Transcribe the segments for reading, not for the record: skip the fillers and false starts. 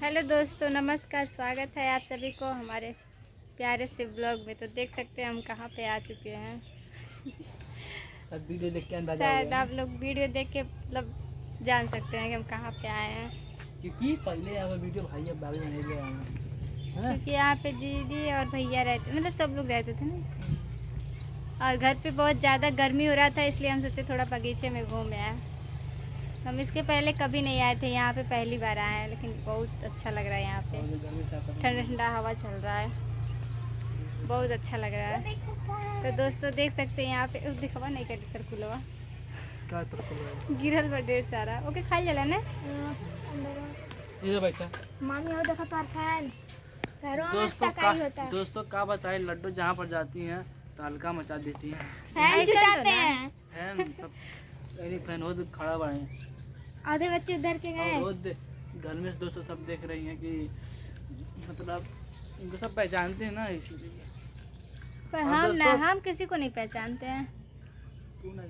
Hello दोस्तों, नमस्कार। स्वागत है आप सभी को हमारे प्यारे से ब्लॉग में। तो देख सकते हैं हम कहाँ पे आ चुके हैं। सब वीडियो देख के अंदाजा हो शायद गया आप लोग वीडियो देख के मतलब जान सकते हैं कि हम कहाँ पे आए हैं। क्योंकि पहले यहाँ वीडियो भाई अब बाबू बने हुए हैं। क्योंकि यहाँ पे दीदी और भैया रहते, मतलब सब लोग रहते थे ना। और घर पे बहुत ज़्यादा गर्मी हो रहा था, इसलिए हम सोचे थोड़ा बगीचे में घूमे आए। हम इसके पहले कभी नहीं आए थे यहाँ पे, पहली बार आए हैं। लेकिन बहुत अच्छा लग रहा है यहाँ पे, ठंडा ठंडा हवा चल रहा है, बहुत अच्छा लग रहा है। तो दोस्तों देख सकते हैं यहाँ पे दिखवा नहीं कर खुलवा गिरल पर ढेर सारा। ओके खाई जला ने ये बैठा मामी और देखो तार फैन दोस्तों का बताए लड्डू जहाँ पर जाती हैं तो हल्का मचा देती हैं। फैन जुटाते हैं। फैन सब फैन हो खड़ा हुआ है। आधे बच्चे उधर के गए। रोज घर में से दोस्तों सब देख रही हैं कि मतलब इनको सब पहचानते हैं ना, इसीलिए। पर हम किसी को नहीं पहचानते हैं।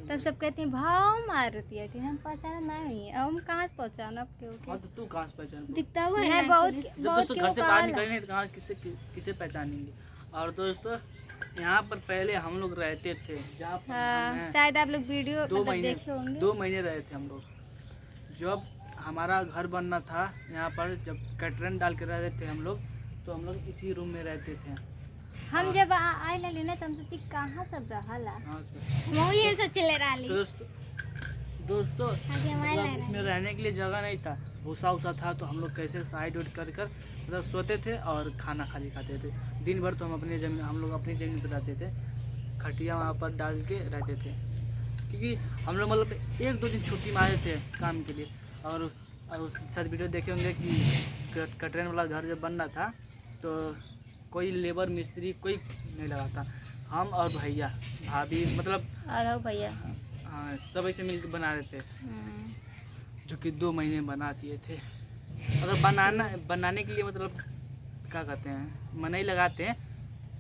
तब सब कहते हैं भाव मारती है कि हम पहचाना नहीं है। अब हम कहाँ से पहचाना आपके? हाँ तो तू कहाँ से पहचान दिखता हुआ है मैं ना। बहुत जब दोस्तों घर से बाहर निकलेंगे तो कहाँ किसे पहचानेंगे। और दोस्तों यहाँ पर पहले हम लोग रहते थे जहाँ पर हाँ, शायद आप लोग वीडियो देखे होंगे। 2 महीने रहे थे हम लोग। जब हमारा घर बनना था यहाँ पर, जब कटरन डाल के रह रहे थे हम लोग, तो हम लोग इसी रूम में रहते थे। हम जब आए लली ना तो हम सोची कहाँ सब रहला। हाँ वो ये सोच ले रहा तो दोस्तों मतलब इसमें रहने के लिए जगह नहीं था, भूसा उसा था, तो हम लोग कैसे साइड उइड कर मतलब सोते थे और खाना खाली खाते थे। दिन भर तो हम लोग अपनी ज़मीन पर रहते थे, खटिया वहाँ पर डाल के रहते थे। क्योंकि हम लोग मतलब 1-2 दिन छुट्टी मारे थे काम के लिए। और उस साथ वीडियो देखे होंगे कि कटरन वाला घर जब बनना था तो कोई लेबर मिस्त्री कोई नहीं लगा था, हम और भैया भाभी मतलब और हो भैया। हाँ सब ऐसे मिलकर बना रहे थे, जो कि 2 महीने बना दिए थे। अगर बनाने के लिए मतलब क्या कहते हैं, मनाई लगाते हैं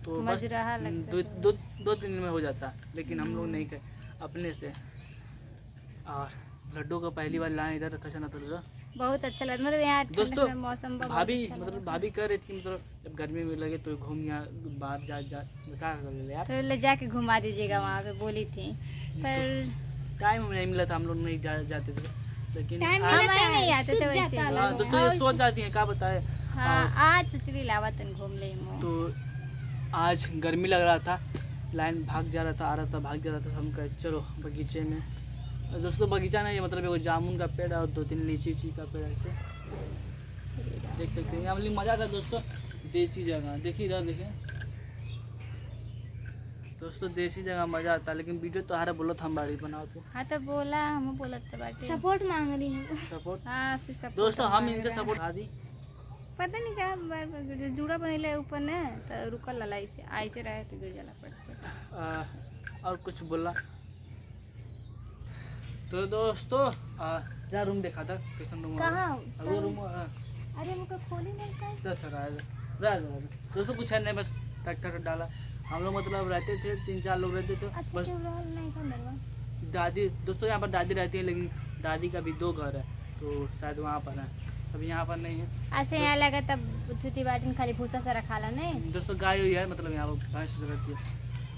तो बस 2-3 दिन में हो जाता, लेकिन हम लोग नहीं गए अपने से। और लड्डू को पहली बार लाए इधर, कैसा ना तो बहुत अच्छा लगा। मतलब यहाँ दोस्तों मौसम भाभी मतलब भाभी कह रही थी मतलब जब गर्मी में लगे तो घूम यहाँ बाहर जा क्या कर ले यार, तो ले जाके घुमा दीजिएगा वहाँ पे, बोली थी। पर टाइम नहीं मिला था, हम लोग नहीं जाते थे। लेकिन नहीं आते थे वैसे। हाँ दोस्तों ये सोच जाती हैं, क्या बताए। हाँ आज सोचली लावतन घूम ले। तो आज गर्मी लग रहा था, लाइन भाग जा रहा था, आ रहा था, भाग जा रहा था। हम कहे चलो बगीचे में। दोस्तों बगीचा नहीं है, मतलब एगो जामुन का पेड़ और 2-3 लीची का पेड़ ऐसे देख सकते हैं। यहाँ मज़ा था दोस्तों, देसी जगह देखिए, इधर देखें दोस्तों, देसी जगह मज़ा आता है। लेकिन वीडियो तो हारा बोला था हम बाड़ी बनाओ तो। हाँ तो बोला, हम बोला था बाटी सपोर्ट मांग रही है। सपोर्ट हाँ आपसे सपोर्ट दोस्तों, हम इनसे सपोर्ट आदि पता नहीं क्या बार जो जुड़ा बनेला ऊपर ने तो रुकल लला ऐसे रहे तो गिर जाला पड़। और कुछ बोला तो दोस्तों जा रूम देखा था, किशन रूम कहाँ? वो रूम अरे मुझे खोली नहीं का। अच्छा रहा दोस्तों, कुछ है नहीं, बस ट्रैक्टर डाला। हम लोग मतलब रहते थे 3-4 लोग रहते थे। अच्छा, बस नहीं दादी दोस्तों यहाँ पर दादी रहती है, लेकिन दादी का भी 2 घर है, तो शायद वहाँ पर है, अभी यहाँ पर नहीं है। ऐसे यहाँ लगा तब छुट्टी बाटी खाली भूसा सा रखा ला नहीं। दोस्तों गाय हुई है, मतलब यहाँ पर भैंस रहती है।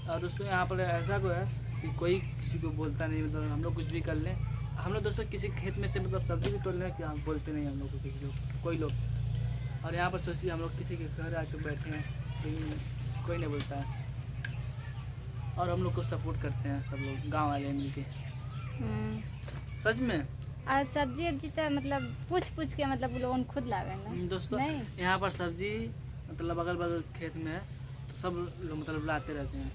और दोस्तों यहाँ पर ऐसा कोई है कि कोई किसी को बोलता नहीं, मतलब हम लोग कुछ भी कर लें। हम लोग दोस्तों किसी खेत में से मतलब सब्जी भी तोड़ लें कि हम बोलते नहीं हम लोग को किसी लोग, कोई लोग। और यहाँ पर सोचिए हम लोग किसी के घर आके बैठे हैं, लेकिन कोई नहीं बोलता है। और हम लोग को सपोर्ट करते हैं सब लोग गांव वाले मिलके, सच में। और सब्जी वब्जी तो मतलब पूछ के मतलब वो लोग खुद लावे ना दोस्तों। यहाँ पर सब्जी मतलब अगल बगल खेत में है, तो सब लोग मतलब लाते रहते हैं,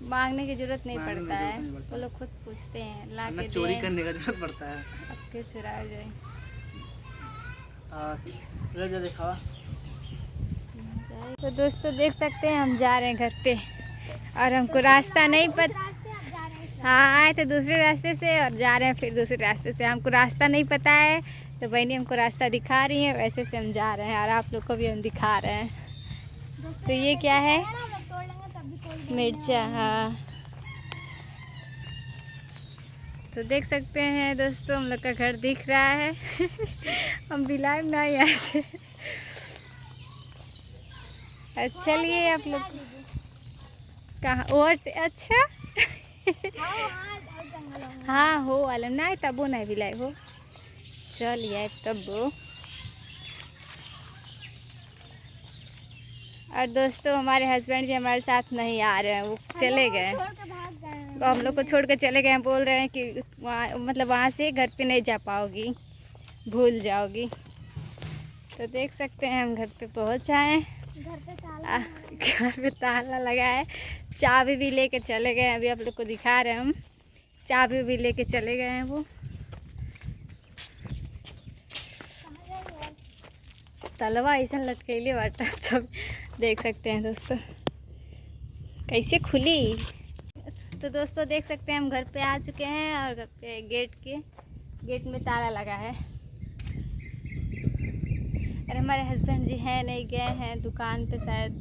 मांगने की जरूरत नहीं पड़ता है, वो लोग खुद पूछते हैं, ला के चोरी करने का जरूरत पड़ता है। अब के चुरा जाए। और देखा तो दोस्तों देख सकते हैं हम जा रहे हैं घर पे, और हमको रास्ता नहीं पता। हाँ आए थे दूसरे रास्ते से और जा रहे हैं फिर दूसरे रास्ते से। हमको रास्ता नहीं पता है, तो बहनी हमको रास्ता दिखा रही है, वैसे से हम जा रहे हैं और आप लोग को भी हम दिखा रहे हैं। तो ये क्या है? मिर्चा। हाँ तो देख सकते हैं दोस्तों हम लोग का घर दिख रहा है। हम बिलाए ना यहाँ से चलिए आप लोग कहाँ और से अच्छा हाँ हो वाला नहीं तब वो नहीं भी हो चलिए तब वो। और दोस्तों हमारे हस्बैंड जी हमारे साथ नहीं आ रहे हैं, वो चले गए, वो हम लोग को छोड़ कर चले गए हैं। बोल रहे हैं कि वहाँ मतलब वहाँ से घर पे नहीं जा पाओगी, भूल जाओगी। तो देख सकते हैं हम घर पे पहुँच आए, घर पे ताला लगा है, चाबी भी लेके चले गए हैं। अभी आप लोग को दिखा रहे हैं हम, चाबी भी लेके चले गए हैं वो। तलवा ऐसा लटकेले बाटा सब देख सकते हैं दोस्तों कैसे खुली। तो दोस्तों देख सकते हैं हम घर पे आ चुके हैं और घर पे गेट में ताला लगा है। और हमारे हस्बैंड जी हैं नहीं, गए हैं दुकान पे, शायद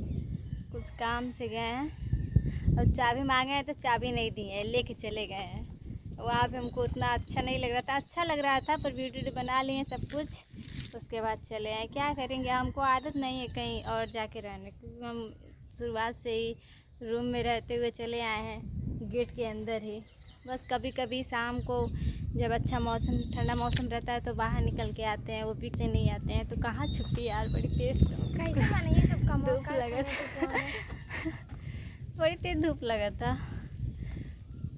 कुछ काम से गए हैं। और चाबी मांगे हैं तो चाबी नहीं दी है, लेके चले गए हैं। वहाँ पे हमको उतना अच्छा नहीं लग रहा था, अच्छा लग रहा था पर वीडियो बना लिए सब कुछ, उसके बाद चले आए। क्या करेंगे, हमको आदत नहीं है कहीं और जाके रहने, क्योंकि हम शुरुआत से ही रूम में रहते हुए चले आए हैं गेट के अंदर ही। बस कभी कभी शाम को जब अच्छा मौसम, ठंडा मौसम रहता है तो बाहर निकल के आते हैं, वो भी से नहीं आते हैं। तो कहाँ छुट्टी यार, बड़ी तेज धूप लगा था बड़ी तेज धूप लगा था,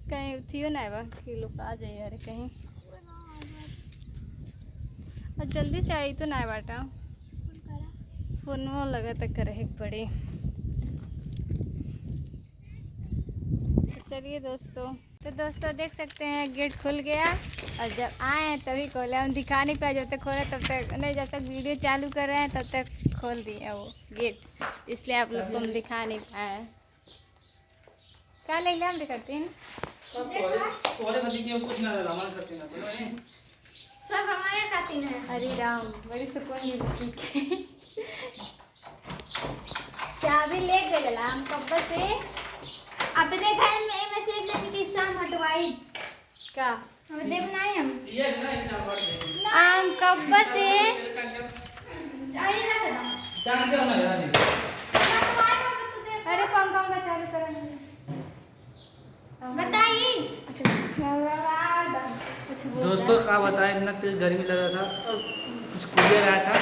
कहीं थियो ना बा कि लोग आ जाइए। अरे कहीं और जल्दी से आई तो ना बाटा, फोन लगा तक करे पड़ी। तो चलिए दोस्तों, तो दोस्तों देख सकते हैं गेट खुल गया। और जब आए हैं तभी खोले, हम दिखा नहीं पाए जब तक खोले तब तक नहीं, जब तक वीडियो चालू कर रहे हैं तब तक खोल दिए वो गेट, इसलिए आप लोग को हम दिखा नहीं पाए। क्या ले लिया हम करते हैं सब हमारे खातिर है। अरे राम बड़ी सुकून मिलती चाबी ले गए हम कब से। अब देखा है मैं मैसेज लेने की शाम हटवाई का हमें दे बनाए हम कब से आई ना अरे पंखा का चालू करा बताइए। दोस्तों क्या बताएं, इतना तेज गर्मी लग रहा था और कुछ कूलर आया था,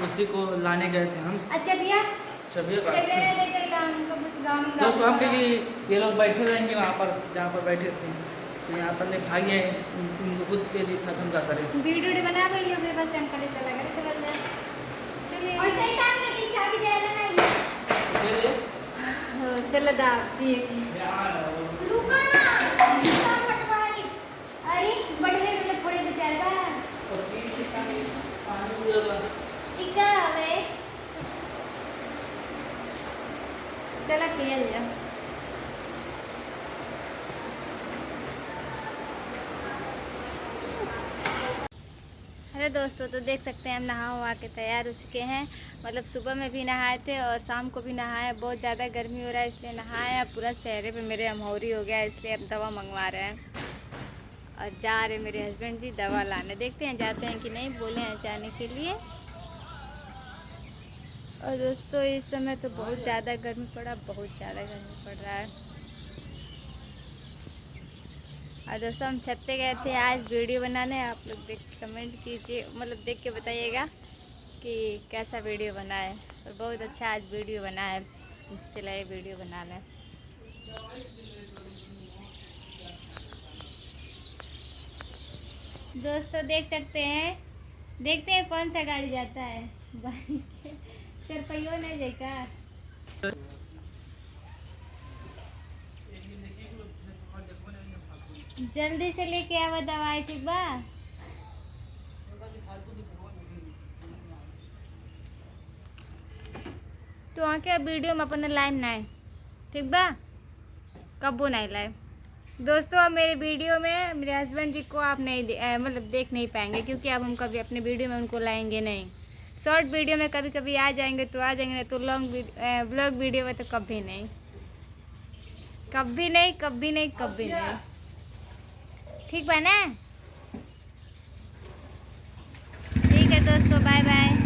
उसी को लाने गए थे हम। अच्छा भैया दोस्तों हम क्योंकि ये लोग बैठे रहेंगे वहाँ पर जहाँ पर बैठे थे, तो यहाँ पर नहीं भागे, बहुत तेजी था, तो हम क्या करें। वीडियो बना भाई अपने पास हम करे चला गए, चल जाए चलिए और सही काम करती चाबी दे रहा नहीं चलो दा पिए रुको ना शाम हटवाई। अरे बड़े वाले फोड़े बेचारे बा इका वे चला पियल जा। हेलो दोस्तों, तो देख सकते हैं हम नहा वहा के तैयार हो चुके हैं। मतलब सुबह में भी नहाए थे और शाम को भी नहाए। बहुत ज़्यादा गर्मी हो रहा है इसलिए नहाए। अब पूरा चेहरे पे मेरे अमहौरी हो गया है, इसलिए अब दवा मंगवा रहे हैं और जा रहे मेरे हस्बैंड जी दवा लाने। देखते हैं जाते हैं कि नहीं, बोले हैं जाने के लिए। और दोस्तों इस समय तो बहुत ज़्यादा गर्मी पड़ा, बहुत ज़्यादा गर्मी पड़ रहा है। और दोस्तों हम छत पे गए थे आज वीडियो बनाने। आप लोग देख कमेंट कीजिए, मतलब देख के बताइएगा कि कैसा वीडियो बना है। और बहुत अच्छा आज वीडियो बना है, चलाए वीडियो बनाने। दोस्तों देख सकते हैं, देखते हैं कौन सा गाड़ी जाता है। चार पहियो नहीं जाएगा। जल्दी से लेके आवा दवाई, ठीक बा। तो आके वीडियो में अपने लाइन ना, ठीक बा, कबो नहीं लाए। दोस्तों अब मेरे वीडियो में मेरे हस्बैंड जी को आप नहीं मतलब देख नहीं पाएंगे, क्योंकि अब हम कभी अपने वीडियो में उनको लाएंगे नहीं। शॉर्ट वीडियो में कभी कभी आ जाएंगे तो आ जाएंगे, नहीं तो लॉन्ग ब्लॉग वीडियो में तो कभी नहीं, कभी नहीं, कभी नहीं, कभी नहीं। ठीक बा ना? ठीक है दोस्तों, बाय बाय।